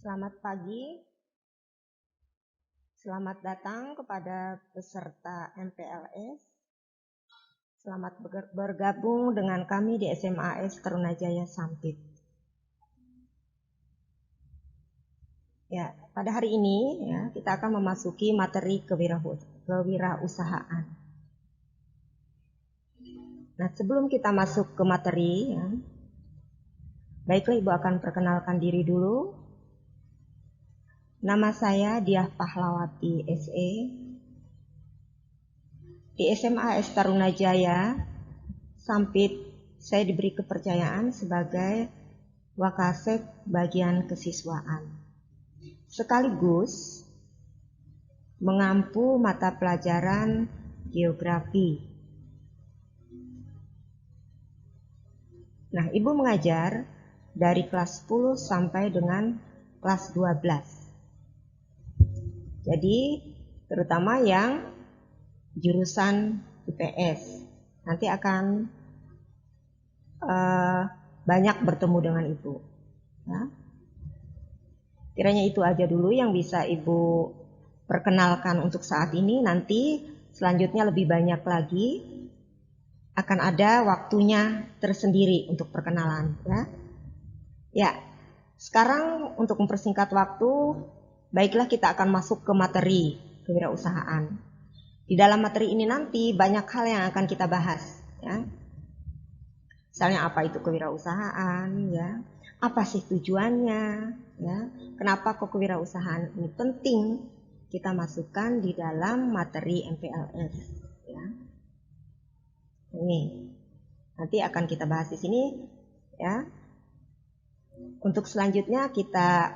Selamat pagi, selamat datang kepada peserta MPLS. Selamat bergabung dengan kami di SMAS Tarunajaya Sampit. Ya, pada hari ini kita akan memasuki materi kewirausahaan. Nah, sebelum kita masuk ke materi, baiklah Ibu akan perkenalkan diri dulu. Nama saya Diah Pahlawati SE. Di SMAS Tarunajaya Sampit, saya diberi kepercayaan sebagai Wakasek bagian kesiswaan, sekaligus mengampu mata pelajaran geografi. Nah, Ibu mengajar dari kelas 10 sampai dengan kelas 12. Jadi, terutama yang jurusan IPS nanti akan banyak bertemu dengan Ibu. Ya. Kiranya itu aja dulu yang bisa Ibu perkenalkan untuk saat ini. Nanti selanjutnya lebih banyak lagi, akan ada waktunya tersendiri untuk perkenalan. Ya, sekarang untuk mempersingkat waktu, baiklah kita akan masuk ke materi kewirausahaan. Di dalam materi ini nanti banyak hal yang akan kita bahas. Misalnya apa itu kewirausahaan, apa sih tujuannya, kenapa kok kewirausahaan ini penting kita masukkan di dalam materi MPLS. Ini nanti akan kita bahas di sini. Untuk selanjutnya kita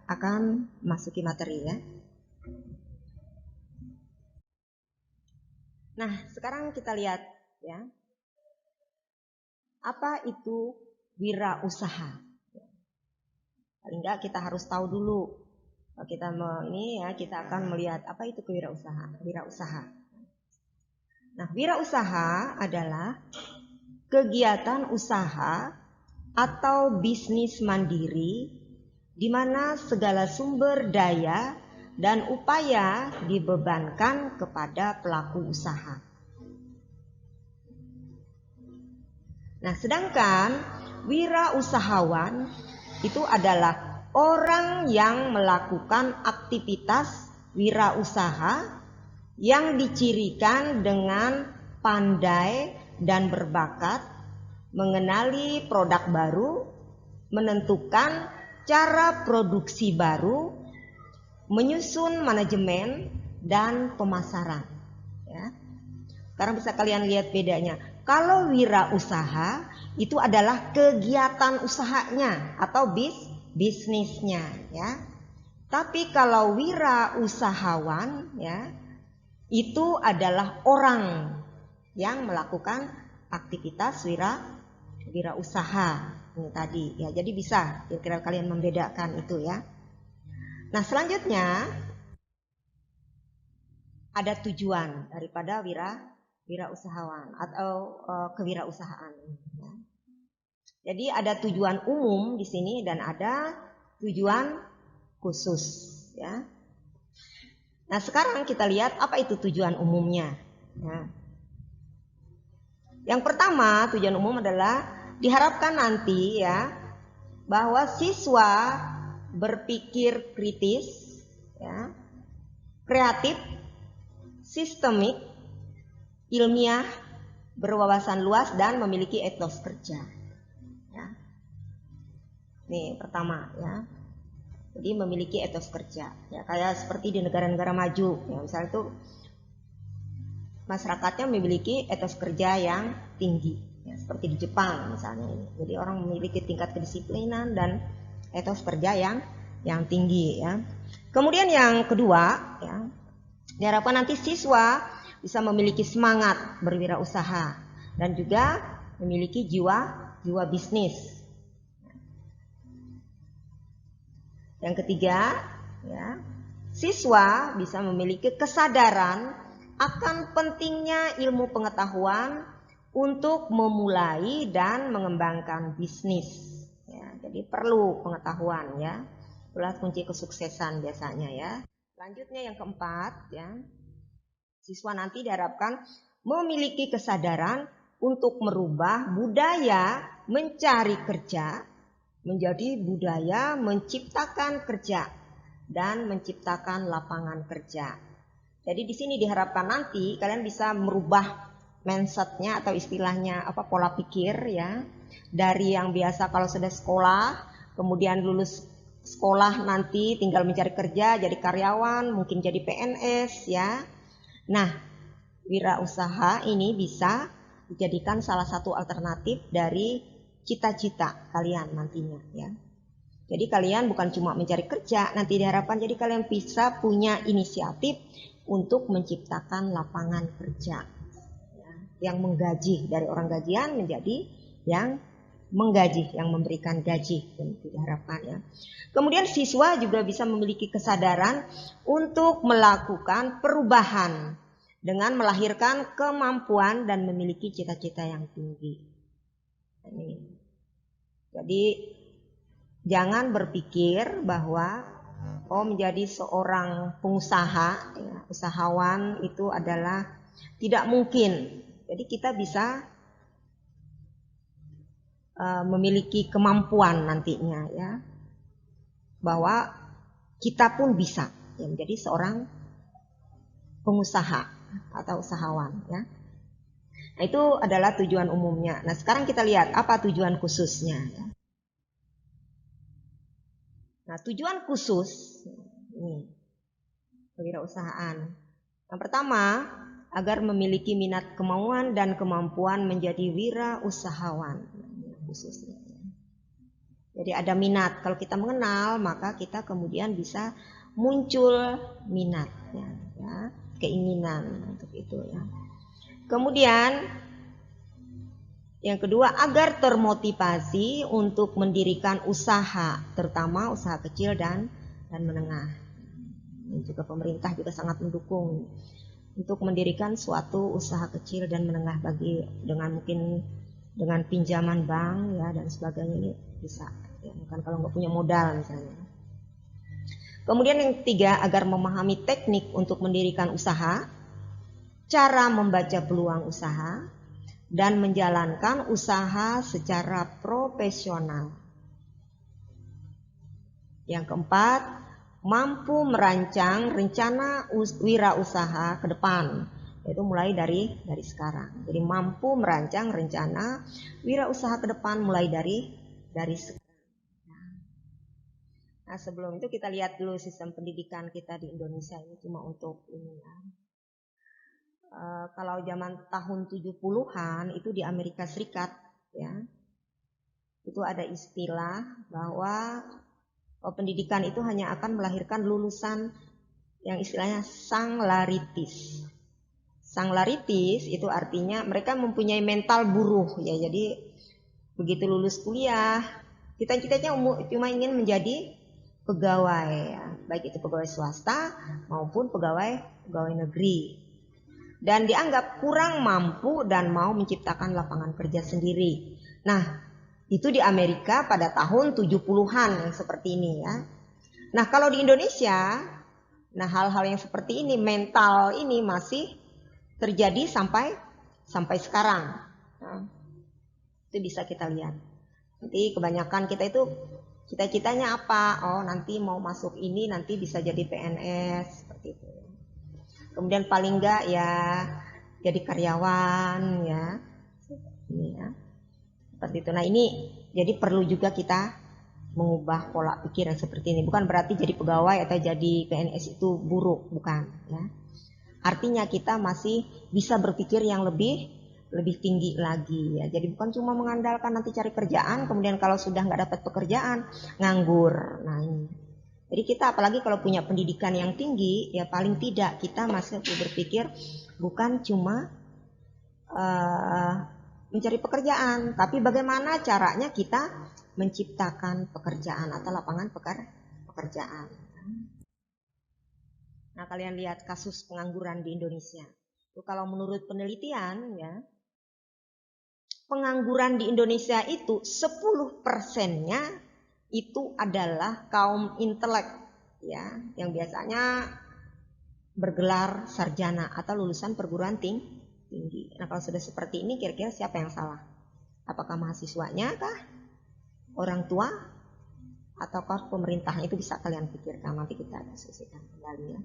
akan masuki materi. Nah, sekarang kita lihat apa itu wirausaha. Paling enggak kita harus tahu dulu. Kalau kita kita akan melihat apa itu wirausaha. Nah, wirausaha adalah kegiatan usaha atau bisnis mandiri di mana segala sumber daya dan upaya dibebankan kepada pelaku usaha. Nah, sedangkan wirausahawan itu adalah orang yang melakukan aktivitas wirausaha yang dicirikan dengan pandai dan berbakat, mengenali produk baru, menentukan cara produksi baru, menyusun manajemen dan pemasaran. Sekarang bisa kalian lihat bedanya. Kalau wirausaha itu adalah kegiatan usahanya atau bisnisnya, Tapi kalau wirausahawan, itu adalah orang yang melakukan aktivitas wirausaha ini tadi, Jadi bisa kira-kira kalian membedakan itu, Nah, selanjutnya ada tujuan daripada wirausahawan atau kewirausahaan. Jadi ada tujuan umum di sini dan ada tujuan khusus, Nah, sekarang kita lihat apa itu tujuan umumnya. Yang pertama, tujuan umum adalah diharapkan nanti bahwa siswa berpikir kritis, kreatif, sistemik, ilmiah, berwawasan luas dan memiliki etos kerja. Ini pertama, Jadi memiliki etos kerja, kayak seperti di negara-negara maju, misalnya itu masyarakatnya memiliki etos kerja yang tinggi, seperti di Jepang misalnya ini. Jadi orang memiliki tingkat kedisiplinan dan etos kerja yang tinggi, Kemudian yang kedua, diharapkan nanti siswa bisa memiliki semangat berwirausaha dan juga memiliki jiwa bisnis. Yang ketiga, siswa bisa memiliki kesadaran akan pentingnya ilmu pengetahuan untuk memulai dan mengembangkan bisnis. Jadi perlu pengetahuan, Itulah kunci kesuksesan biasanya ya. Selanjutnya yang keempat ya. Siswa nanti diharapkan memiliki kesadaran untuk merubah budaya mencari kerja menjadi budaya menciptakan kerja dan menciptakan lapangan kerja. Jadi di sini diharapkan nanti kalian bisa merubah mindsetnya atau istilahnya pola pikir ya, dari yang biasa kalau sudah sekolah kemudian lulus sekolah nanti tinggal mencari kerja jadi karyawan, mungkin jadi PNS ya. Nah, wirausaha ini bisa dijadikan salah satu alternatif dari cita-cita kalian nantinya ya. Jadi kalian bukan cuma mencari kerja, nanti diharapkan jadi kalian bisa punya inisiatif untuk menciptakan lapangan kerja ya, yang menggaji, dari orang gajian menjadi yang menggaji, yang memberikan gaji, itu diharapkan ya. Kemudian siswa juga bisa memiliki kesadaran untuk melakukan perubahan dengan melahirkan kemampuan dan memiliki cita-cita yang tinggi. Ini. Jadi jangan berpikir bahwa menjadi seorang pengusaha, ya, usahawan itu adalah tidak mungkin. Jadi kita bisa memiliki kemampuan nantinya ya, bahwa kita pun bisa ya, menjadi seorang pengusaha atau usahawan ya. Nah, itu adalah tujuan umumnya. Nah, sekarang kita lihat apa tujuan khususnya ya. Nah, tujuan khusus ini kewirausahaan. Yang pertama, agar memiliki minat, kemauan dan kemampuan menjadi wirausahawan khususnya. Jadi ada minat. Kalau kita mengenal, maka kita kemudian bisa muncul minatnya ya, keinginan untuk itu ya. Kemudian yang kedua, agar termotivasi untuk mendirikan usaha, terutama usaha kecil dan menengah. Dan juga pemerintah juga sangat mendukung untuk mendirikan suatu usaha kecil dan menengah mungkin dengan pinjaman bank ya dan sebagainya, ini bisa ya, bukan kalau nggak punya modal misalnya. Kemudian yang ketiga, agar memahami teknik untuk mendirikan usaha, cara membaca peluang usaha, dan menjalankan usaha secara profesional. Yang keempat, mampu merancang rencana wirausaha ke depan, yaitu mulai dari sekarang. Jadi mampu merancang rencana wirausaha ke depan mulai dari sekarang. Nah, sebelum itu kita lihat dulu sistem pendidikan kita di Indonesia ini cuma untuk ini ya. Kalau zaman tahun 70-an itu di Amerika Serikat ya, itu ada istilah bahwa pendidikan itu hanya akan melahirkan lulusan yang istilahnya sanglaritis. Sanglaritis itu artinya mereka mempunyai mental buruh ya. Jadi begitu lulus kuliah, cita-citanya cuma ingin menjadi pegawai ya, baik itu pegawai swasta maupun pegawai negeri, dan dianggap kurang mampu dan mau menciptakan lapangan kerja sendiri. Nah, itu di Amerika pada tahun 70-an yang seperti ini ya. Nah, kalau di Indonesia, nah hal-hal yang seperti ini, mental ini masih terjadi sampai sekarang. Nah, itu bisa kita lihat. Nanti kebanyakan kita itu cita-citanya apa? Oh, nanti mau masuk ini, nanti bisa jadi PNS seperti itu. Kemudian paling enggak ya jadi karyawan ya. Ini ya. Seperti itu. Nah, ini jadi perlu juga kita mengubah pola pikir yang seperti ini. Bukan berarti jadi pegawai atau jadi PNS itu buruk, bukan ya. Artinya kita masih bisa berpikir yang lebih tinggi lagi ya. Jadi bukan cuma mengandalkan nanti cari kerjaan, kemudian kalau sudah nggak dapat pekerjaan nganggur. Nah, ini. Jadi kita apalagi kalau punya pendidikan yang tinggi, ya paling tidak kita masih berpikir bukan cuma mencari pekerjaan, tapi bagaimana caranya kita menciptakan pekerjaan atau lapangan pekerjaan. Nah, kalian lihat kasus pengangguran di Indonesia. Itu kalau menurut penelitian ya, pengangguran di Indonesia itu 10%-nya itu adalah kaum intelek, ya, yang biasanya bergelar sarjana atau lulusan perguruan tinggi. Nah, kalau sudah seperti ini, kira-kira siapa yang salah? Apakah mahasiswanya kah? Orang tua? Ataukah pemerintah? Itu bisa kalian pikirkan, nanti kita diskusikan kembali ya.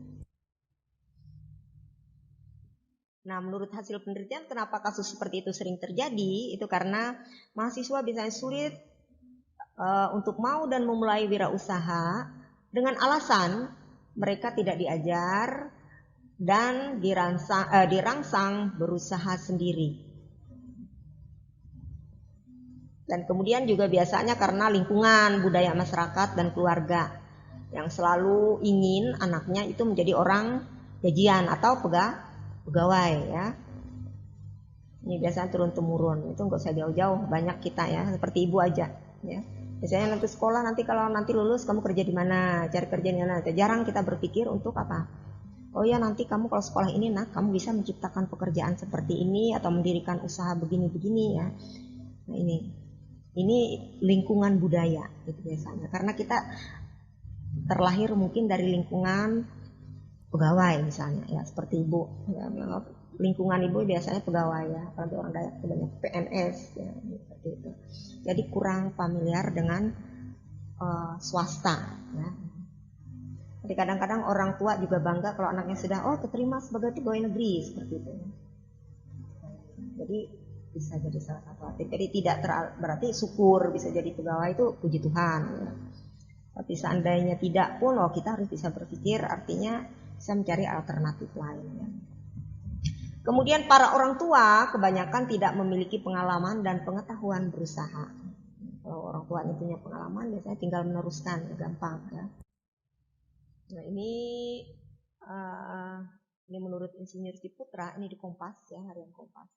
Nah, menurut hasil penelitian, kenapa kasus seperti itu sering terjadi? Itu karena mahasiswa biasanya sulit untuk mau dan memulai wirausaha dengan alasan mereka tidak diajar dan dirangsang berusaha sendiri. Dan kemudian juga biasanya karena lingkungan, budaya masyarakat dan keluarga yang selalu ingin anaknya itu menjadi orang gajian atau pegawai ya. Ini biasanya turun temurun, itu nggak usah jauh-jauh, banyak kita ya, seperti ibu aja ya. Biasanya nanti sekolah, nanti kalau nanti lulus kamu kerja di mana, cari kerja di mana. Jarang kita berpikir untuk apa. Oh ya, nanti kamu kalau sekolah ini nak, kamu bisa menciptakan pekerjaan seperti ini atau mendirikan usaha begini-begini ya. Nah ini lingkungan budaya itu biasanya. Karena kita terlahir mungkin dari lingkungan pegawai misalnya ya, seperti ibu ya, lingkungan ibu biasanya pegawai ya, kalau orang Dayak itu banyak PNS ya, seperti itu. Jadi kurang familiar dengan swasta ya. Jadi kadang-kadang orang tua juga bangga kalau anaknya sudah keterima sebagai pegawai negeri seperti itu. Jadi bisa jadi salah satu arti. Jadi tidak berarti syukur bisa jadi pegawai itu puji Tuhan ya. Tapi seandainya tidak pun kita harus bisa berpikir, artinya bisa mencari alternatif lain ya. Kemudian para orang tua kebanyakan tidak memiliki pengalaman dan pengetahuan berusaha. Kalau orang tuanya punya pengalaman, biasanya tinggal meneruskan, gampang ya. Nah ini menurut Insinyur Ciputra, ini di Kompas ya, harian Kompas.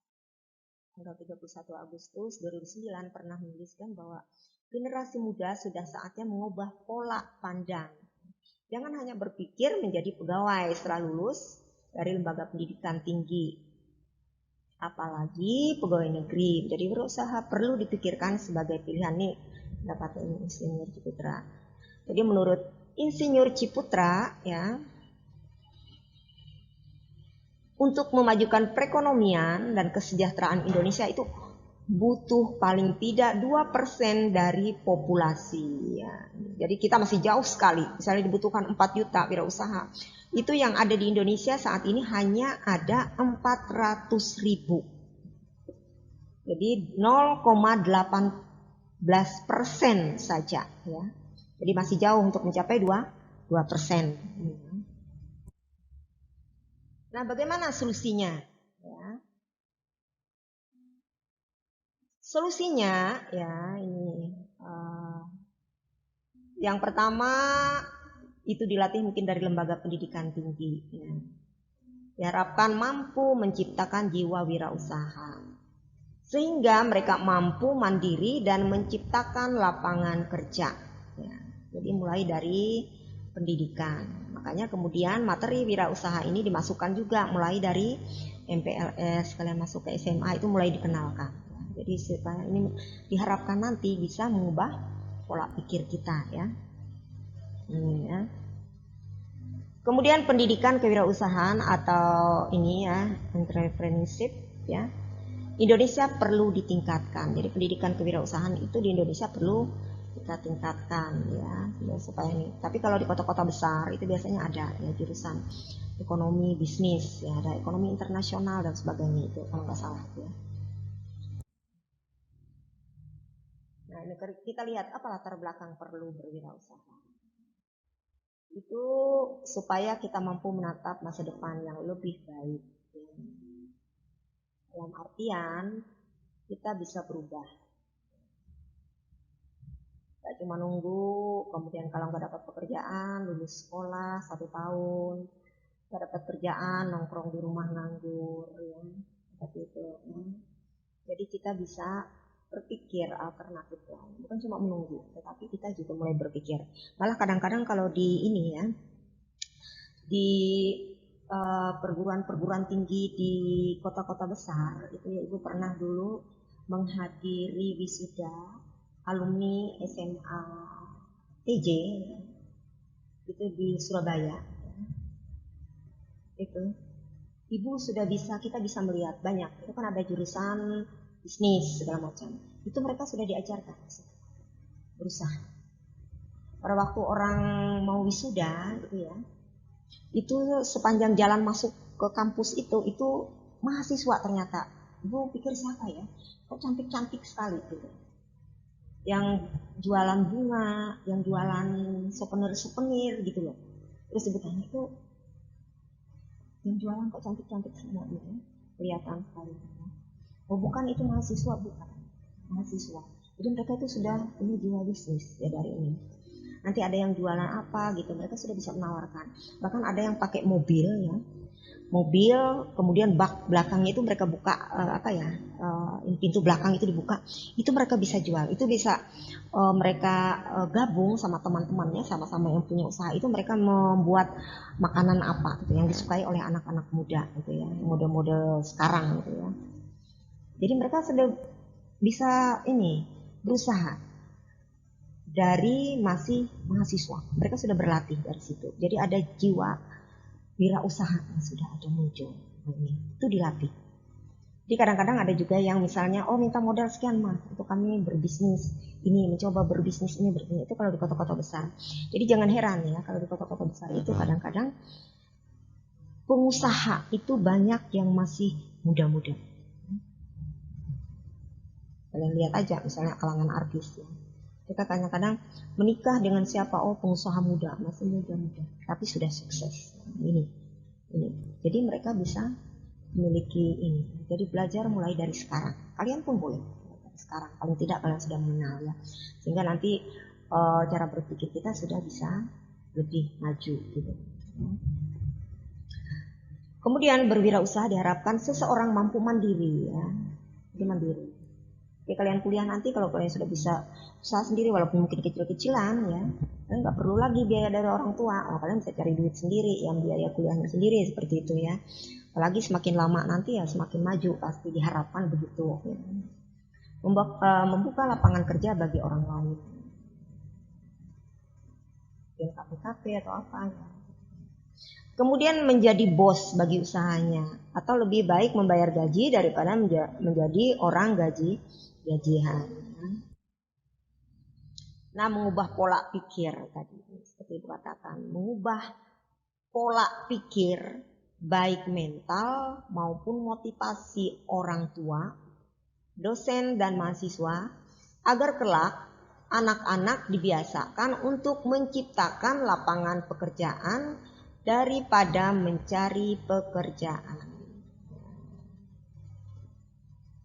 Tanggal 31 Agustus 2009 pernah menuliskan bahwa generasi muda sudah saatnya mengubah pola pandang. Jangan hanya berpikir menjadi pegawai setelah lulus dari lembaga pendidikan tinggi, apalagi pegawai negeri. Jadi berusaha perlu dipikirkan sebagai pilihan nih, dapat Insinyur Ciputra. Jadi menurut Insinyur Ciputra ya, untuk memajukan perekonomian dan kesejahteraan Indonesia itu butuh paling tidak 2% dari populasi ya. Jadi kita masih jauh sekali. Misalnya dibutuhkan 4 juta wirausaha. Itu yang ada di Indonesia saat ini hanya ada 400.000. Jadi 0,18% saja ya. Jadi masih jauh untuk mencapai 2%. Nah, bagaimana solusinya? Ya. Solusinya ya ini yang pertama itu dilatih mungkin dari lembaga pendidikan tinggi ya. Diharapkan mampu menciptakan jiwa wirausaha sehingga mereka mampu mandiri dan menciptakan lapangan kerja ya. Jadi mulai dari pendidikan, makanya kemudian materi wirausaha ini dimasukkan juga mulai dari MPLS, kalian masuk ke SMA itu mulai dikenalkan ya. Jadi supaya ini diharapkan nanti bisa mengubah pola pikir kita ya. Ya. Kemudian pendidikan kewirausahaan atau ini ya, entrepreneurship ya. Indonesia perlu ditingkatkan. Jadi pendidikan kewirausahaan itu di Indonesia perlu kita tingkatkan ya, supaya ini. Tapi kalau di kota-kota besar itu biasanya ada ya jurusan ekonomi bisnis ya, ada ekonomi internasional dan sebagainya itu kalau nggak salah ya. Nah, ini kita lihat apa latar belakang perlu berwirausaha. Itu supaya kita mampu menatap masa depan yang lebih baik. Dalam artian kita bisa berubah. Tidak cuma nunggu, kemudian kalau nggak dapat pekerjaan, lulus sekolah 1 tahun, nggak dapat kerjaan, nongkrong di rumah nganggur, ya, seperti itu. Jadi kita bisa berpikir alternatif lain, bukan cuma menunggu, tetapi kita juga mulai berpikir. Malah kadang-kadang kalau di ini ya, di perguruan-perguruan tinggi di kota-kota besar itu ya, Ibu pernah dulu menghadiri wisuda alumni SMA TJ itu di Surabaya. Itu ibu sudah kita bisa melihat banyak. Itu kan ada jurusan bisnis segala macam. Itu mereka sudah diajarkan berusaha. Pada waktu orang mau wisuda gitu ya, itu sepanjang jalan masuk ke kampus itu mahasiswa ternyata. Ibu pikir siapa ya? Kok cantik-cantik sekali gitu. Yang jualan bunga, yang jualan souvenir gitu loh. Terus ibu tanya, itu yang jualan kok cantik-cantik semua gitu, kelihatan sekali. Oh bukan, itu mahasiswa, bukan mahasiswa. Jadi mereka itu sudah ini jual bisnis ya dari ini. Nanti ada yang jualan apa gitu, mereka sudah bisa menawarkan. Bahkan ada yang pakai mobil ya, mobil kemudian bak belakangnya itu mereka buka pintu belakang itu dibuka, itu mereka bisa jual. Itu bisa mereka gabung sama teman-temannya, sama-sama yang punya usaha itu, mereka membuat makanan apa gitu yang disukai oleh anak-anak muda gitu ya, model-model sekarang gitu ya. Jadi mereka sudah bisa ini berusaha dari masih mahasiswa, mereka sudah berlatih dari situ. Jadi ada jiwa wirausaha yang sudah ada muncul. Itu dilatih. Jadi kadang-kadang ada juga yang misalnya minta modal sekian mah untuk kami berbisnis ini, mencoba berbisnis ini, itu kalau di kota-kota besar. Jadi jangan heran ya kalau di kota-kota besar itu kadang-kadang pengusaha itu banyak yang masih muda-muda. Kalian lihat aja misalnya kalangan artis ya. Kita kadang-kadang menikah dengan siapa? Pengusaha muda, masih muda-muda, tapi sudah sukses. Ini. Jadi mereka bisa memiliki ini. Jadi belajar mulai dari sekarang. Kalian pun boleh sekarang. Paling tidak kalian sudah mengenal ya. Sehingga nanti cara berpikir kita sudah bisa lebih maju gitu. Kemudian berwirausaha diharapkan seseorang mampu mandiri ya. Jadi mandiri. Jadi kalian kuliah nanti kalau kalian sudah bisa usaha sendiri walaupun mungkin kecil-kecilan ya, kalian nggak perlu lagi biaya dari orang tua. Kalian bisa cari duit sendiri, yang biaya kuliahnya sendiri seperti itu ya. Apalagi semakin lama nanti ya semakin maju, pasti diharapkan begitu ya. Membuka lapangan kerja bagi orang lain, yang kafe-kafe atau apa ya. Kemudian menjadi bos bagi usahanya, atau lebih baik membayar gaji daripada menjadi orang gajian. Nah, mengubah pola pikir tadi, seperti Ibu katakan, mengubah pola pikir baik mental maupun motivasi orang tua, dosen dan mahasiswa, agar kelak anak-anak dibiasakan untuk menciptakan lapangan pekerjaan daripada mencari pekerjaan.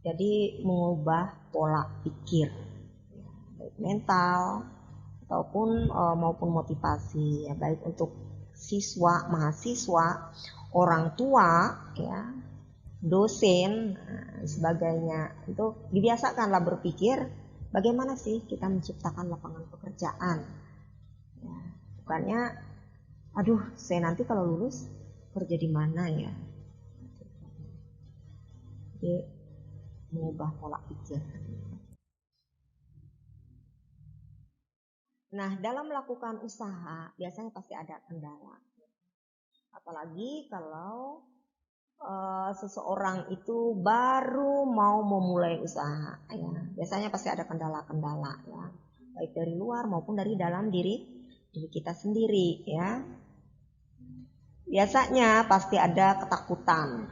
Jadi mengubah pola pikir baik mental ataupun maupun motivasi ya, baik untuk siswa, mahasiswa, orang tua ya, dosen sebagainya. Itu dibiasakanlah berpikir bagaimana sih kita menciptakan lapangan pekerjaan ya, bukannya aduh saya nanti kalau lulus kerja di mana ya. Jadi mengubah pola pikir. Nah, dalam melakukan usaha biasanya pasti ada kendala. Apalagi kalau seseorang itu baru mau memulai usaha ya. Biasanya pasti ada kendala-kendala ya, baik dari luar maupun dari dalam diri kita sendiri ya. Biasanya pasti ada ketakutan,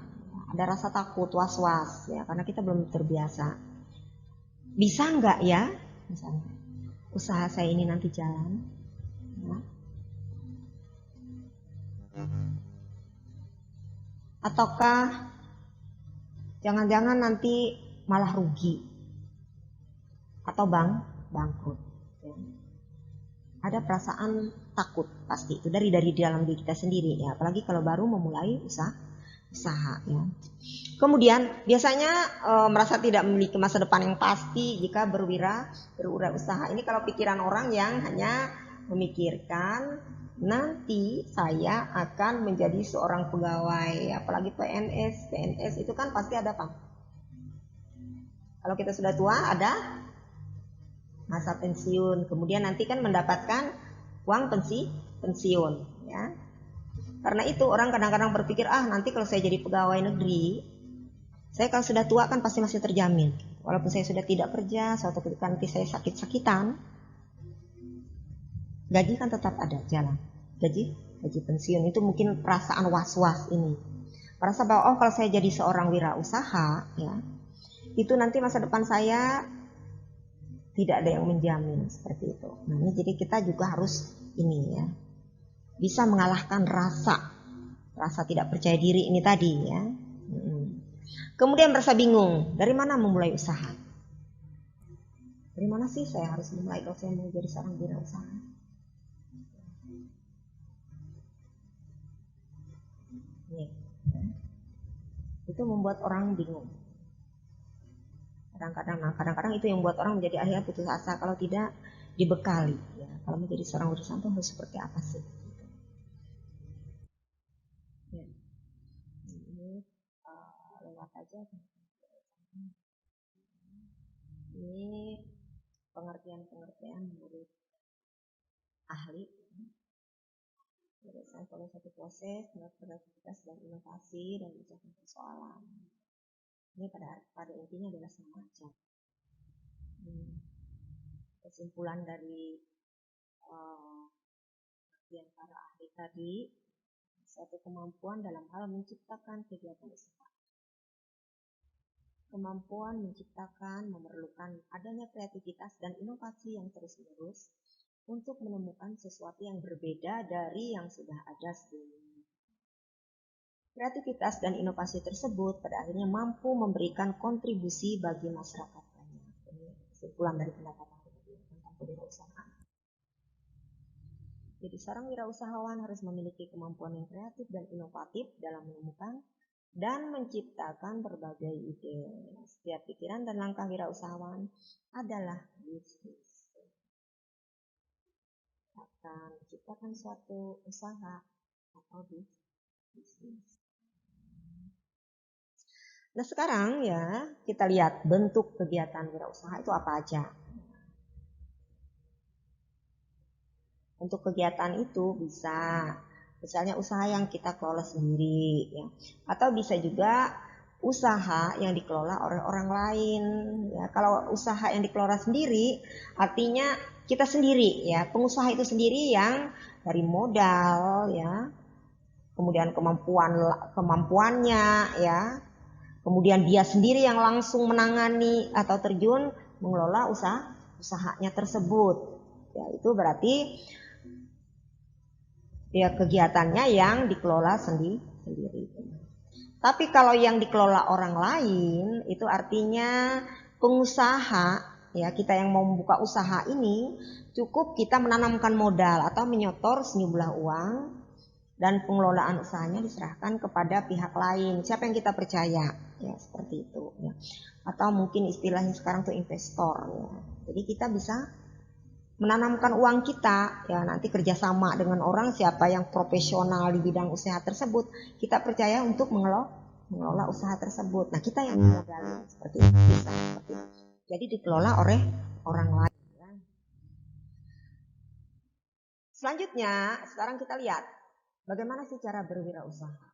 ada rasa takut, was-was ya, karena kita belum terbiasa. Bisa nggak ya misalnya usaha saya ini nanti jalan ya? Ataukah jangan-jangan nanti malah rugi atau bangkrut ya. Ada perasaan takut pasti itu dari dalam diri kita sendiri ya, apalagi kalau baru memulai usaha ya. Kemudian biasanya merasa tidak memiliki masa depan yang pasti jika berwirausaha. Ini kalau pikiran orang yang hanya memikirkan nanti saya akan menjadi seorang pegawai, apalagi PNS itu kan pasti ada apa? Kalau kita sudah tua ada masa pensiun, kemudian nanti kan mendapatkan uang pensiun, ya. Karena itu orang kadang-kadang berpikir, nanti kalau saya jadi pegawai negeri, saya kalau sudah tua kan pasti masih terjamin. Walaupun saya sudah tidak kerja, suatu ketika nanti saya sakit-sakitan, gaji kan tetap ada jalan. Gaji pensiun itu mungkin perasaan was-was ini. Merasa bahwa kalau saya jadi seorang wirausaha, ya, itu nanti masa depan saya tidak ada yang menjamin seperti itu. Nah, ini jadi kita juga harus ini, ya, bisa mengalahkan rasa tidak percaya diri ini tadi, ya. Kemudian merasa bingung, dari mana memulai usaha? Dari mana sih saya harus memulai kalau saya mau jadi seorang wirausaha? Nih, itu membuat orang bingung. Kadang-kadang itu yang membuat orang menjadi akhirnya putus asa kalau tidak dibekali. Ya, kalau menjadi seorang wirausaha itu harus seperti apa sih? Ya. Ini lewat aja. Ini pengertian menurut ahli. Kalau satu proses, kreativitas dan inovasi dan menjawab persoalan. Ini pada intinya adalah semacam kesimpulan dari yang para ahli tadi, suatu kemampuan dalam hal menciptakan kegiatan usaha. Kemampuan menciptakan memerlukan adanya kreativitas dan inovasi yang terus-menerus untuk menemukan sesuatu yang berbeda dari yang sudah ada sebelumnya. Kreativitas dan inovasi tersebut pada akhirnya mampu memberikan kontribusi bagi masyarakat banyak. Ini kesimpulan dari pendapat tentang kewirausahaan. Jadi seorang wirausahawan harus memiliki kemampuan yang kreatif dan inovatif dalam menemukan dan menciptakan berbagai ide. Setiap pikiran dan langkah wirausahawan adalah bisnis. Akan menciptakan suatu usaha atau bisnis. Nah sekarang ya kita lihat bentuk kegiatan wirausaha itu apa aja. Untuk kegiatan itu bisa misalnya usaha yang kita kelola sendiri, ya, atau bisa juga usaha yang dikelola oleh orang lain. Ya, kalau usaha yang dikelola sendiri, artinya kita sendiri, ya, pengusaha itu sendiri yang dari modal, ya, kemudian kemampuannya, ya, kemudian dia sendiri yang langsung menangani atau terjun mengelola usahanya tersebut. Ya, itu berarti ya kegiatannya yang dikelola sendiri. Tapi kalau yang dikelola orang lain itu artinya pengusaha, ya, kita yang mau membuka usaha ini cukup kita menanamkan modal atau menyetor sejumlah uang dan pengelolaan usahanya diserahkan kepada pihak lain. Siapa yang kita percaya, ya, seperti itu, ya. Atau mungkin istilahnya sekarang tuh investor, ya. Jadi kita bisa menanamkan uang kita, ya, nanti kerjasama dengan orang siapa yang profesional di bidang usaha tersebut, kita percaya untuk mengelola usaha tersebut. Nah kita yang modalin seperti itu, bisa seperti itu. Jadi dikelola oleh orang lain. Ya. Selanjutnya sekarang kita lihat bagaimana sih cara berwirausaha.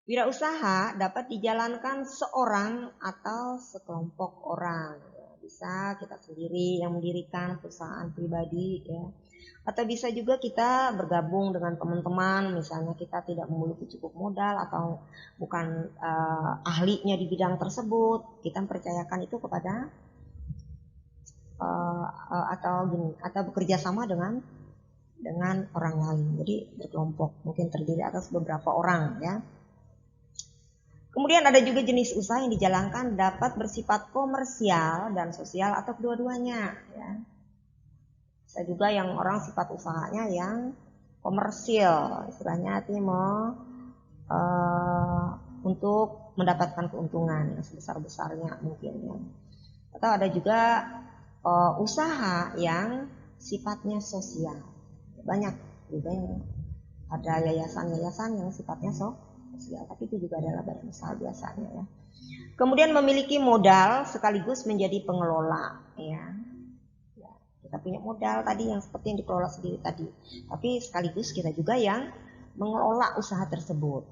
Wirausaha dapat dijalankan seorang atau sekelompok orang. Ya, bisa kita sendiri yang mendirikan perusahaan pribadi, ya. Atau bisa juga kita bergabung dengan teman-teman, misalnya kita tidak memiliki cukup modal atau bukan ahlinya di bidang tersebut, kita percayakan itu kepada atau bekerja sama dengan orang lain. Jadi berkelompok, mungkin terdiri atas beberapa orang, ya. Kemudian ada juga jenis usaha yang dijalankan dapat bersifat komersial dan sosial atau kedua-duanya, ya. Bisa juga yang orang sifat usahanya yang komersil, istilahnya artinya untuk mendapatkan keuntungan yang sebesar-besarnya mungkin, ya. Atau ada juga usaha yang sifatnya sosial. Banyak juga yang ada yayasan-yayasan yang sifatnya sosial, tapi itu juga adalah badan usaha biasanya, ya. Kemudian memiliki modal sekaligus menjadi pengelola, ya. Kita punya modal tadi yang seperti yang dikelola sendiri tadi. Tapi sekaligus kita juga yang mengelola usaha tersebut.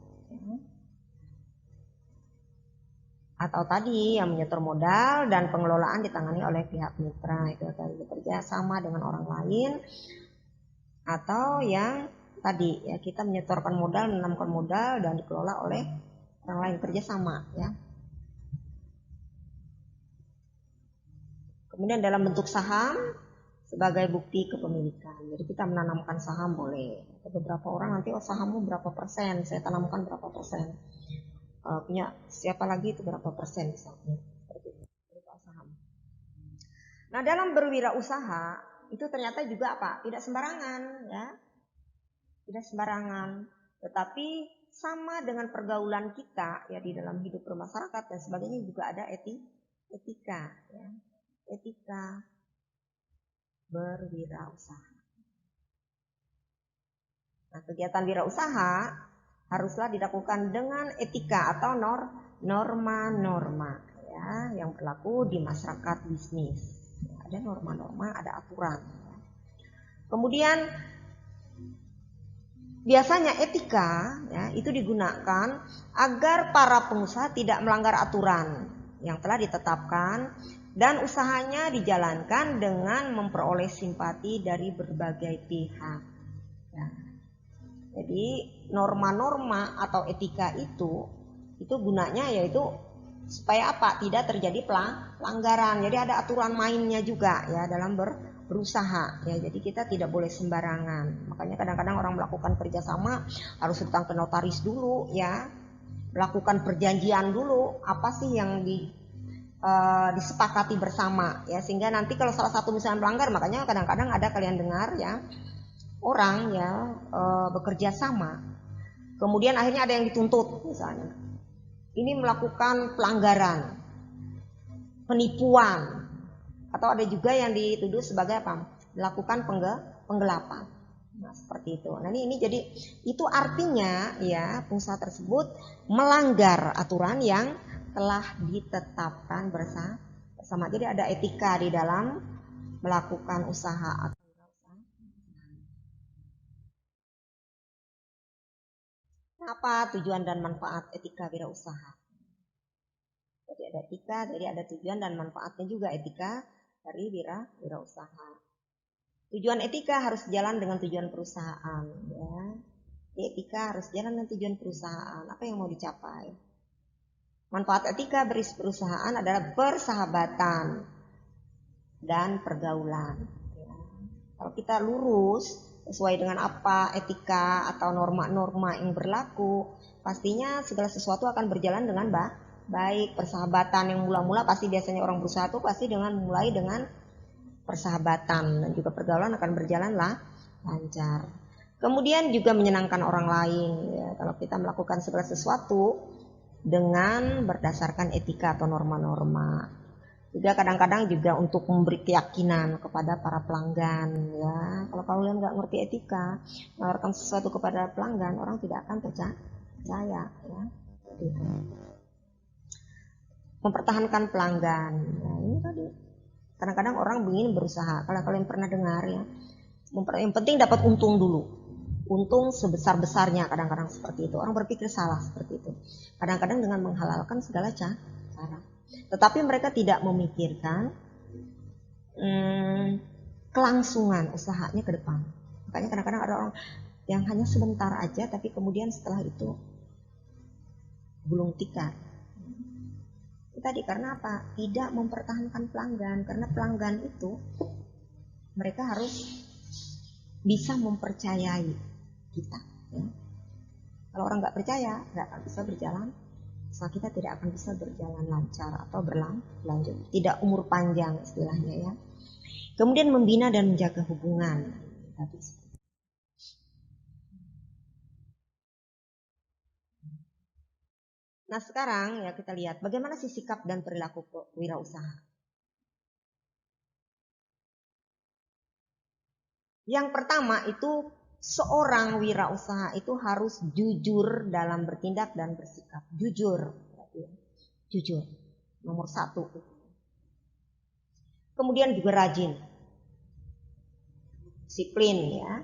Atau tadi yang menyetor modal dan pengelolaan ditangani oleh pihak mitra, itu tadi bekerja sama dengan orang lain. Atau yang tadi ya, kita menyetorkan modal, menanamkan modal dan dikelola oleh orang lain, kerjasama ya. Kemudian dalam bentuk saham sebagai bukti kepemilikan. Jadi kita menanamkan saham boleh. Beberapa orang nanti sahammu berapa persen, saya tanamkan berapa persen. Punya siapa lagi itu berapa persen misalnya. Seperti itu, berupa saham. Nah dalam berwirausaha itu ternyata juga apa? Tidak sembarangan ya. Tidak sembarangan. Tetapi sama dengan pergaulan kita ya di dalam hidup bermasyarakat dan sebagainya juga ada etika ya. Etika berwirausaha. Nah, kegiatan wirausaha haruslah dilakukan dengan etika atau norma-norma ya yang berlaku di masyarakat bisnis. Ada norma-norma, ada aturan. Kemudian biasanya etika ya, itu digunakan agar para pengusaha tidak melanggar aturan yang telah ditetapkan dan usahanya dijalankan dengan memperoleh simpati dari berbagai pihak. Ya. Jadi norma-norma atau etika itu gunanya yaitu supaya apa? Tidak terjadi pelanggaran. Jadi ada aturan mainnya juga ya dalam berusaha ya. Jadi kita tidak boleh sembarangan. Makanya kadang-kadang orang melakukan kerjasama harus datang ke notaris dulu ya, melakukan perjanjian dulu apa sih yang disepakati bersama ya, sehingga nanti kalau salah satu misalnya melanggar, makanya kadang-kadang ada kalian dengar ya orang ya bekerja sama kemudian akhirnya ada yang dituntut misalnya ini melakukan pelanggaran, penipuan, atau ada juga yang dituduh sebagai apa? Melakukan penggelapan. Nah, seperti itu. Nah, ini jadi itu artinya ya pengusaha tersebut melanggar aturan yang telah ditetapkan bersama. Jadi ada etika di dalam melakukan usaha. Apa tujuan dan manfaat etika wirausaha? Jadi ada etika, jadi ada tujuan dan manfaatnya juga etika dari wirausaha. Tujuan etika harus jalan dengan tujuan perusahaan ya. Etika harus jalan dengan tujuan perusahaan. Apa yang mau dicapai? Manfaat etika perusahaan adalah persahabatan dan pergaulan. Ya. Kalau kita lurus sesuai dengan apa etika atau norma-norma yang berlaku, pastinya segala sesuatu akan berjalan dengan baik. Persahabatan yang mula-mula pasti biasanya orang berusaha itu pasti mulai dengan persahabatan dan juga pergaulan akan berjalan lancar. Kemudian juga menyenangkan orang lain ya, kalau kita melakukan segala sesuatu dengan berdasarkan etika atau norma-norma. Juga kadang-kadang juga untuk memberi keyakinan kepada para pelanggan ya. Kalau kalian nggak ngerti etika, menawarkan sesuatu kepada pelanggan, orang tidak akan percaya ya. Mempertahankan pelanggan. Nah, ini tadi. Kadang-kadang orang ingin berusaha. Kalau kalian pernah dengar ya, yang penting dapat untung dulu. Untung sebesar-besarnya kadang-kadang seperti itu. Orang berpikir salah seperti itu. Kadang-kadang dengan menghalalkan segala cara. Tetapi mereka tidak memikirkan kelangsungan usahanya ke depan. Makanya kadang-kadang ada orang yang hanya sebentar aja, tapi kemudian setelah itu gulung tikar. Tadi karena apa? Tidak mempertahankan pelanggan. Karena pelanggan itu mereka harus bisa mempercayai kita. Ya. Kalau orang nggak percaya, nggak akan bisa berjalan. Usaha kita tidak akan bisa berjalan lancar atau berlanjut. Tidak umur panjang istilahnya ya. Kemudian membina dan menjaga hubungan. Nah sekarang ya kita lihat bagaimana sih sikap dan perilaku wirausaha. Yang pertama itu seorang wirausaha itu harus jujur dalam bertindak dan bersikap. Jujur. Nomor 1. Kemudian juga rajin. disiplin ya,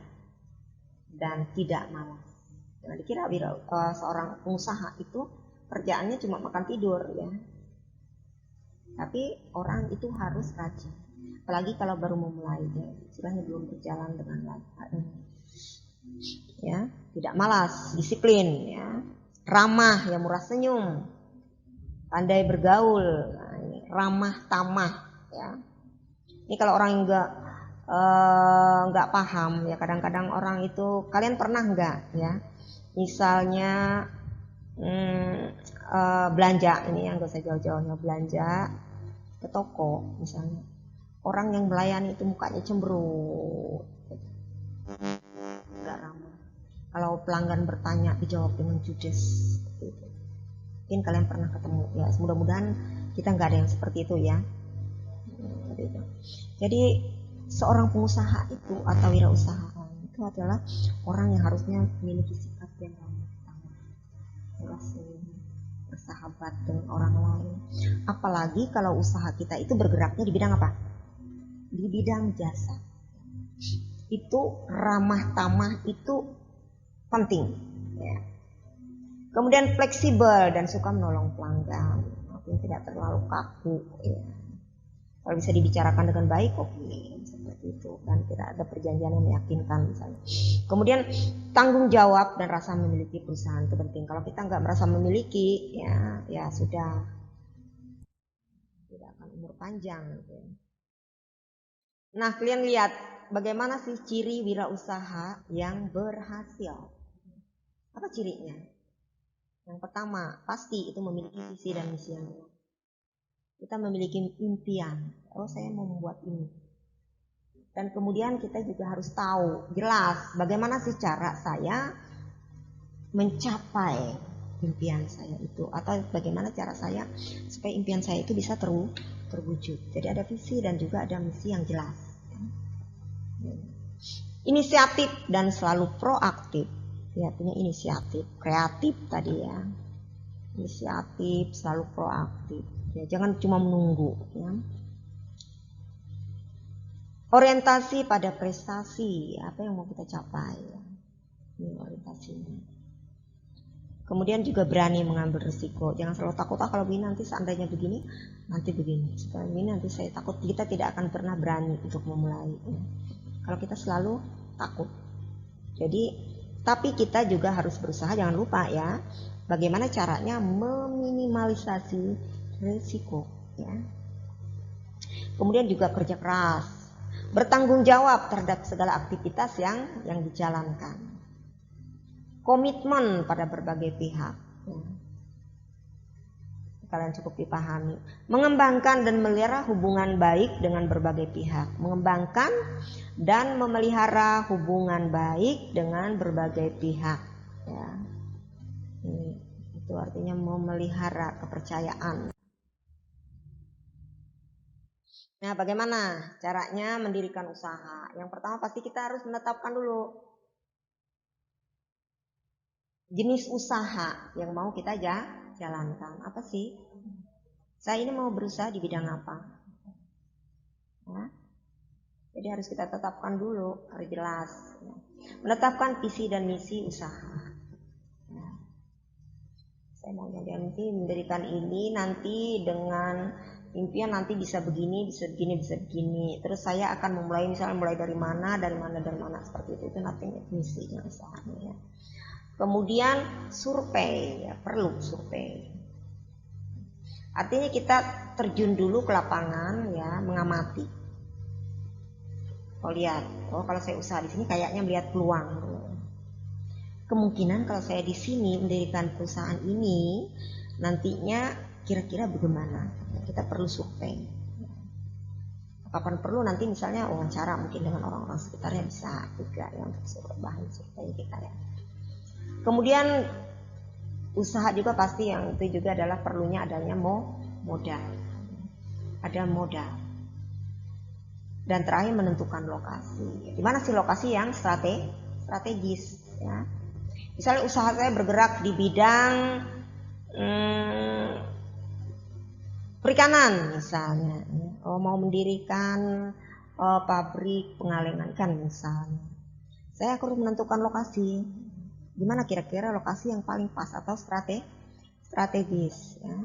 dan tidak malas. Jangan dikira seorang pengusaha itu kerjaannya cuma makan tidur ya. Tapi orang itu harus rajin. Apalagi kalau baru memulai ya, istilahnya belum berjalan dengan lancar. Ya, tidak malas, disiplin ya, ramah ya, murah senyum, pandai bergaul, nah, ini, ramah tamah ya. Ini kalau orang yang nggak paham ya, kadang-kadang orang itu, kalian pernah nggak ya, misalnya belanja, ini yang gak usah jauh-jauh, belanja ke toko misalnya, orang yang melayani itu mukanya cemberut, nggak ramah. Kalau pelanggan bertanya dijawab dengan judes seperti itu. Mungkin kalian pernah ketemu ya, mudah-mudahan kita nggak ada yang seperti itu ya. Jadi seorang pengusaha itu atau wirausahaan itu adalah orang yang harusnya memiliki sikap yang ramah tamah, bersahabat dengan orang lain. Apalagi kalau usaha kita itu bergeraknya di bidang apa? Di bidang jasa. Itu ramah tamah itu penting ya. Kemudian fleksibel dan suka menolong pelanggan, tapi tidak terlalu kaku ya. Kalau bisa dibicarakan dengan baik, oke, seperti itu, dan tidak ada perjanjian yang meyakinkan misalnya. Kemudian tanggung jawab dan rasa memiliki perusahaan itu penting. Kalau kita nggak merasa memiliki, ya sudah, tidak akan umur panjang gitu. Nah, kalian lihat bagaimana sih ciri wirausaha yang berhasil? Apa cirinya? Yang pertama, pasti itu memiliki visi dan misi yang jelas. Kita memiliki impian, oh saya mau membuat ini. Dan kemudian kita juga harus tahu jelas bagaimana sih cara saya mencapai impian saya itu, atau bagaimana cara saya supaya impian saya itu bisa terwujud. Jadi ada visi dan juga ada misi yang jelas. Inisiatif dan selalu proaktif. Ya, punya inisiatif, kreatif tadi ya. Inisiatif, selalu proaktif. Ya, jangan cuma menunggu ya. Orientasi pada prestasi, apa yang mau kita capai ya. Ini orientasinya. Kemudian juga berani mengambil risiko. Jangan selalu takut, kalau begini nanti seandainya begini, nanti begini. Setelah ini nanti saya takut. Kita tidak akan pernah berani untuk memulai ya. Kalau kita selalu takut. Jadi, tapi kita juga harus berusaha, jangan lupa ya, bagaimana caranya meminimalisasi risiko ya. Kemudian juga kerja keras, bertanggung jawab terhadap segala aktivitas yang dijalankan, komitmen pada berbagai pihak ya. Kalian cukup dipahami, mengembangkan dan memelihara hubungan baik dengan berbagai pihak, mengembangkan dan memelihara hubungan baik dengan berbagai pihak ya. Itu artinya memelihara kepercayaan. Nah, bagaimana caranya mendirikan usaha? Yang pertama pasti kita harus menetapkan dulu jenis usaha yang mau kita jalankan. Apa sih? Saya ini mau berusaha di bidang apa? Ya. Jadi harus kita tetapkan dulu, harus jelas. Ya. Menetapkan visi dan misi usaha. Ya. Saya mau nanti mendirikan ini nanti dengan impian nanti bisa begini, bisa begini, bisa begini. Terus saya akan memulai, misalnya mulai dari mana seperti itu nanti misinya usahanya ya. Kemudian survei ya, perlu survei. Artinya kita terjun dulu ke lapangan ya, mengamati. Oh lihat, oh kalau saya usaha di sini kayaknya melihat peluang. Kemungkinan kalau saya di sini mendirikan perusahaan ini nantinya kira-kira bagaimana? Kita perlu survei. Kapan perlu nanti misalnya wawancara mungkin dengan orang-orang sekitarnya bisa juga ya, untuk bahan survei kita ya. Kemudian usaha juga pasti yang itu juga adalah perlunya adanya modal. Ada modal. Dan terakhir menentukan lokasi. Di mana sih lokasi yang strategis ya. Misalnya usaha saya bergerak di bidang perikanan misalnya. Oh, mau mendirikan pabrik pengalengan ikan misalnya. Saya harus menentukan lokasi. Gimana kira-kira lokasi yang paling pas atau strategis ya.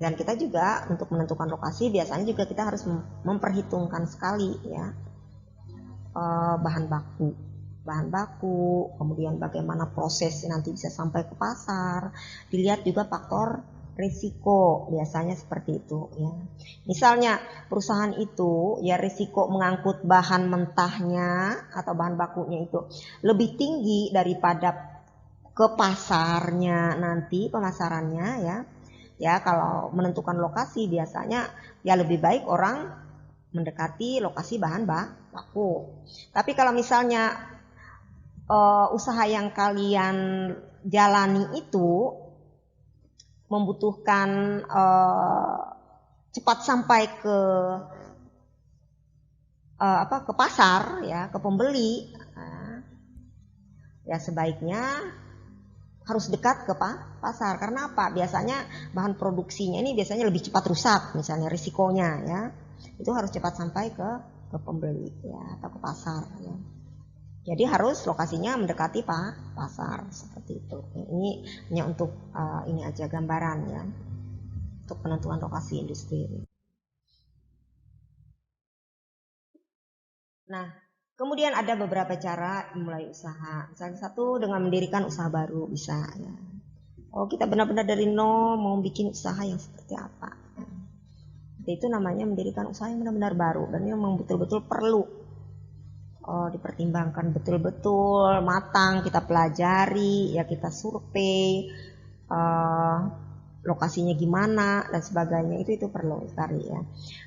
Dan kita juga untuk menentukan lokasi biasanya juga kita harus memperhitungkan sekali ya bahan baku, kemudian bagaimana proses nanti bisa sampai ke pasar. Dilihat juga faktor risiko, biasanya seperti itu ya. Misalnya perusahaan itu ya risiko mengangkut bahan mentahnya atau bahan bakunya itu lebih tinggi daripada ke pasarnya nanti pemasarannya ya. Ya kalau menentukan lokasi biasanya ya lebih baik orang mendekati lokasi bahan baku. Tapi kalau misalnya usaha yang kalian jalani itu membutuhkan cepat sampai ke ke pasar ya, ke pembeli, ya sebaiknya harus dekat ke pasar. Karena apa? Biasanya bahan produksinya ini biasanya lebih cepat rusak, misalnya risikonya ya. Itu harus cepat sampai ke pembeli ya atau ke pasar ya. Jadi harus lokasinya mendekati pasar seperti itu. Ini hanya untuk ini aja gambaran ya. Untuk penentuan lokasi industri. Nah, kemudian ada beberapa cara memulai usaha. Misalnya satu dengan mendirikan usaha baru bisa ya. Oh kita benar-benar dari nol mau bikin usaha yang seperti apa. Ya. Itu namanya mendirikan usaha yang benar-benar baru dan yang memang betul-betul perlu dipertimbangkan betul-betul matang, kita pelajari ya, kita survei lokasinya gimana dan sebagainya, itu perlu sekali ya.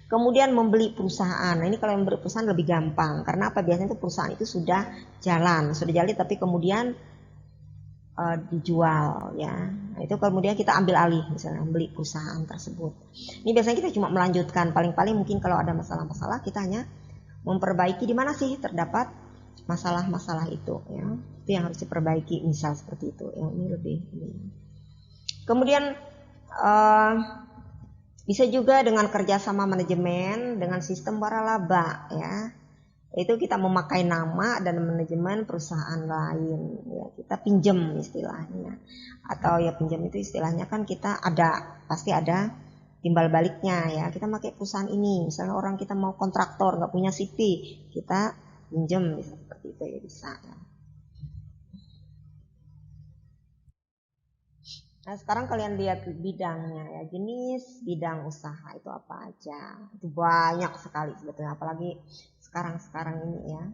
Kemudian membeli perusahaan. Nah ini kalau membeli perusahaan lebih gampang karena apa, biasanya itu perusahaan itu sudah jalan tapi kemudian dijual ya. Nah, itu kemudian kita ambil alih, misalnya membeli perusahaan tersebut. Ini biasanya kita cuma melanjutkan, paling-paling mungkin kalau ada masalah-masalah kita hanya memperbaiki di mana sih terdapat masalah-masalah itu ya. Itu yang harus diperbaiki, misal seperti itu ya. Ini lebih ini. Kemudian bisa juga dengan kerjasama manajemen dengan sistem waralaba ya. Itu kita memakai nama dan manajemen perusahaan lain ya, kita pinjam istilahnya. Atau ya pinjam itu istilahnya kan kita pasti ada timbal baliknya ya. Kita pakai perusahaan ini, misalnya orang kita mau kontraktor nggak punya CV, kita pinjam seperti itu ya, bisa ya. Nah sekarang kalian lihat bidangnya ya, jenis bidang usaha itu apa aja. Itu banyak sekali sebetulnya, apalagi sekarang ini ya.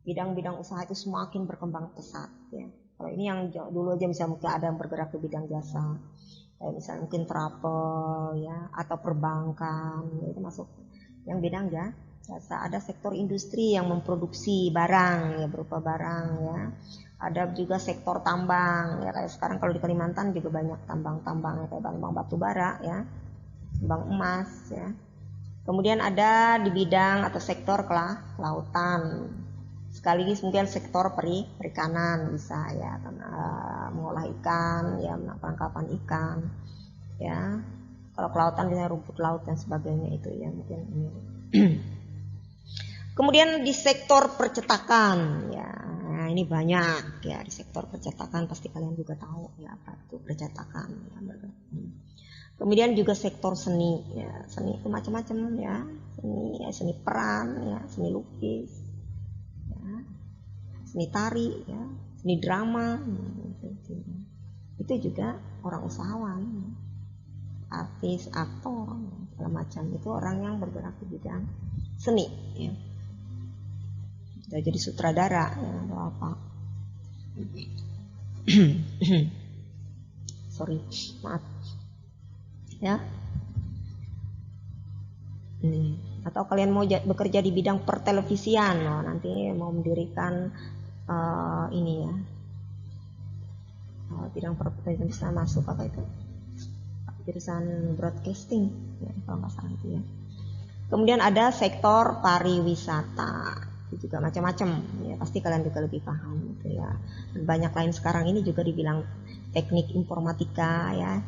Bidang-bidang usaha itu semakin berkembang pesat ya. Kalau ini yang dulu aja misalnya mungkin ada yang bergerak ke bidang jasa, kayak misalnya mungkin travel ya, atau perbankan ya, itu masuk yang bidang jasa. Ada sektor industri yang memproduksi barang ya, berupa barang ya. Ada juga sektor tambang ya, kayak sekarang kalau di Kalimantan juga banyak tambang-tambang ya, kayak tambang batu bara ya, tambang emas ya. Kemudian ada di bidang atau sektor kelautan, sekaligus mungkin sektor perikanan bisa ya, mengolah ikan ya, penangkapan ikan ya. Kalau kelautan biasanya rumput laut dan sebagainya itu ya mungkin ini. Kemudian di sektor percetakan ya, nah ini banyak ya, di sektor percetakan pasti kalian juga tahu ya apa itu percetakan ya. Kemudian juga sektor seni ya, seni itu macam-macam ya, seni peran ya, seni lukis ya, seni tari ya, seni drama itu juga orang usahawan, artis, aktor segala macam, itu orang yang bergerak di bidang seni ya. Jadi sutradara ya, atau apa. Sorry, maaf ya. Atau kalian mau bekerja di bidang pertelevisian, nanti mau mendirikan ini ya, bidang pertelevisian bisa masuk apa itu, jurusan broadcasting ya, kalau nggak salah itu ya. Kemudian ada sektor pariwisata, itu juga macam-macam ya, pasti kalian juga lebih paham gitu ya. Dan banyak lain sekarang ini juga dibilang teknik informatika ya.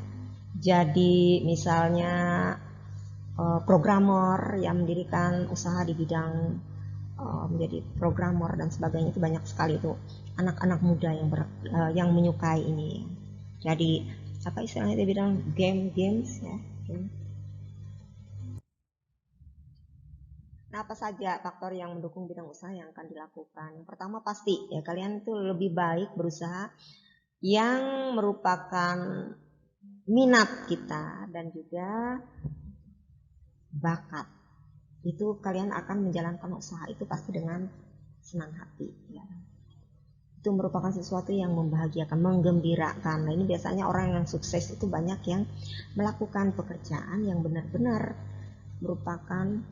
Jadi misalnya programmer yang mendirikan usaha di bidang menjadi programmer dan sebagainya, itu banyak sekali tuh anak-anak muda yang menyukai ini. Jadi apa istilahnya dia bilang games ya. Game. Nah, apa saja faktor yang mendukung bidang usaha yang akan dilakukan? Yang pertama pasti ya kalian itu lebih baik berusaha yang merupakan minat kita dan juga bakat. Itu kalian akan menjalankan usaha itu pasti dengan senang hati ya. Itu merupakan sesuatu yang membahagiakan, menggembirakan. Nah, ini biasanya orang yang sukses itu banyak yang melakukan pekerjaan yang benar-benar merupakan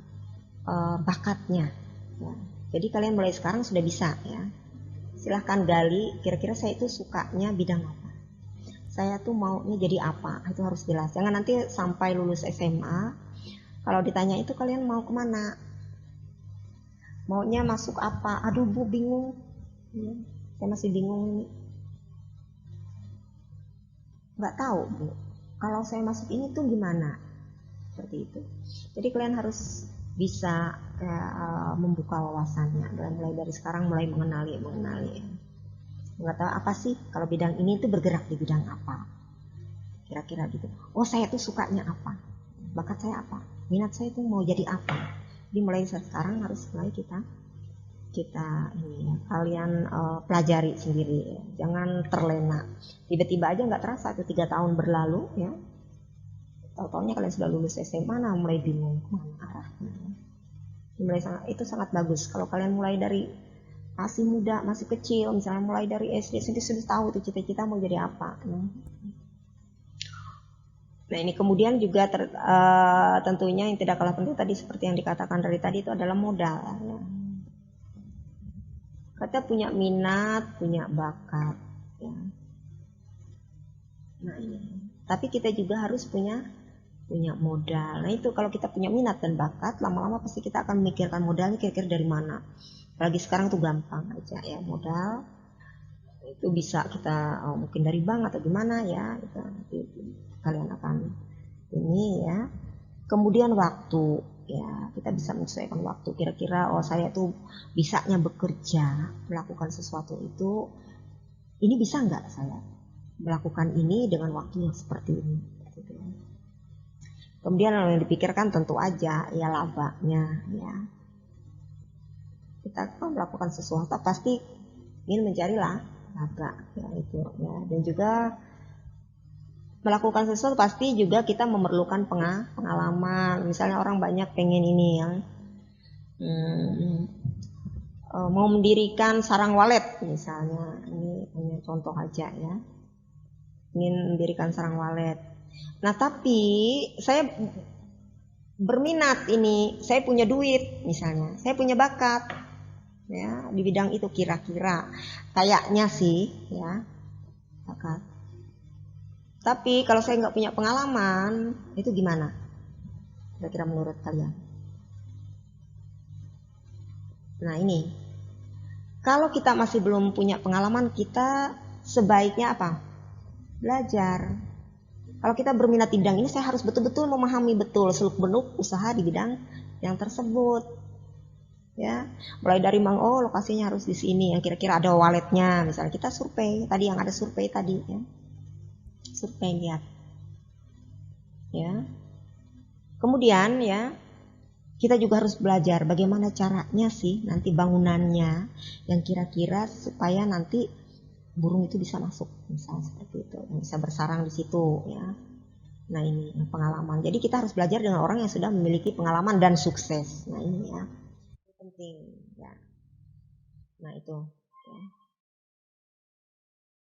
bakatnya ya. Jadi kalian mulai sekarang sudah bisa ya. Silahkan gali, kira-kira saya itu sukanya bidang apa, saya tuh maunya jadi apa, itu harus jelas. Jangan nanti sampai lulus SMA kalau ditanya itu kalian mau kemana, maunya masuk apa, aduh bu bingung ya, saya masih bingung ini, nggak tahu bu kalau saya masuk ini tuh gimana, seperti itu. Jadi kalian harus bisa membuka wawasannya mulai dari sekarang, mulai mengenali nggak tahu apa sih kalau bidang ini tuh bergerak di bidang apa, kira-kira gitu. Oh saya tuh sukanya apa, bakat saya apa, minat saya tuh mau jadi apa. Jadi mulai sekarang harus mulai kita ini ya, kalian pelajari sendiri ya. Jangan terlena tiba-tiba aja, nggak terasa tuh 3 tahun berlalu ya, tahu-taunya kalian sudah lulus SMA. Nah mulai bingung kemana arahnya. Itu sangat bagus kalau kalian mulai dari masih muda, masih kecil, misalnya mulai dari SD sudah tahu itu cita-cita mau jadi apa. Nah ini kemudian juga tentunya yang tidak kalah penting tadi seperti yang dikatakan dari tadi itu adalah modal ya. Kita punya minat, punya bakat ya. Nah ini, tapi kita juga harus punya modal. Nah itu kalau kita punya minat dan bakat, lama-lama pasti kita akan memikirkan modalnya kira-kira dari mana. Apalagi sekarang tuh gampang aja ya, modal itu bisa kita mungkin dari bank atau gimana ya, nanti kalian akan ini ya. Kemudian waktu ya, kita bisa menyesuaikan waktu, kira-kira saya tuh bisanya bekerja melakukan sesuatu itu, ini bisa nggak saya melakukan ini dengan waktu yang seperti ini gitu. Kemudian yang dipikirkan tentu aja ya labanya ya. Kita kalau melakukan sesuatu pasti ingin mencari laba ya itu ya. Dan juga melakukan sesuatu pasti juga kita memerlukan pengalaman. Misalnya orang banyak pengen ini yang mau mendirikan sarang walet misalnya, ini hanya contoh aja ya, ingin mendirikan sarang walet. Nah tapi saya berminat ini, saya punya duit misalnya, saya punya bakat ya di bidang itu, kira-kira kayaknya sih ya bakat. Tapi kalau saya nggak punya pengalaman, itu gimana? Kira-kira menurut kalian? Nah ini, kalau kita masih belum punya pengalaman, kita sebaiknya apa? Belajar. Kalau kita berminat di bidang ini, saya harus betul-betul memahami betul seluk-beluk usaha di bidang yang tersebut. Ya, mulai dari lokasinya harus di sini, yang kira-kira ada walletnya, misalnya kita survei tadi, yang ada survei tadi ya. Survei lihat. Ya. Kemudian ya, kita juga harus belajar bagaimana caranya sih nanti bangunannya yang kira-kira supaya nanti burung itu bisa masuk, misalnya seperti itu, bisa bersarang di situ ya. Nah ini pengalaman. Jadi kita harus belajar dengan orang yang sudah memiliki pengalaman dan sukses. Nah ini ya, itu penting ya. Nah itu ya.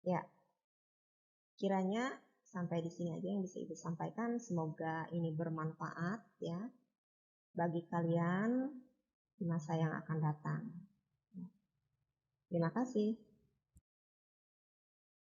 Ya, kiranya sampai di sini aja yang bisa Ibu sampaikan. Semoga ini bermanfaat ya bagi kalian di masa yang akan datang. Terima kasih.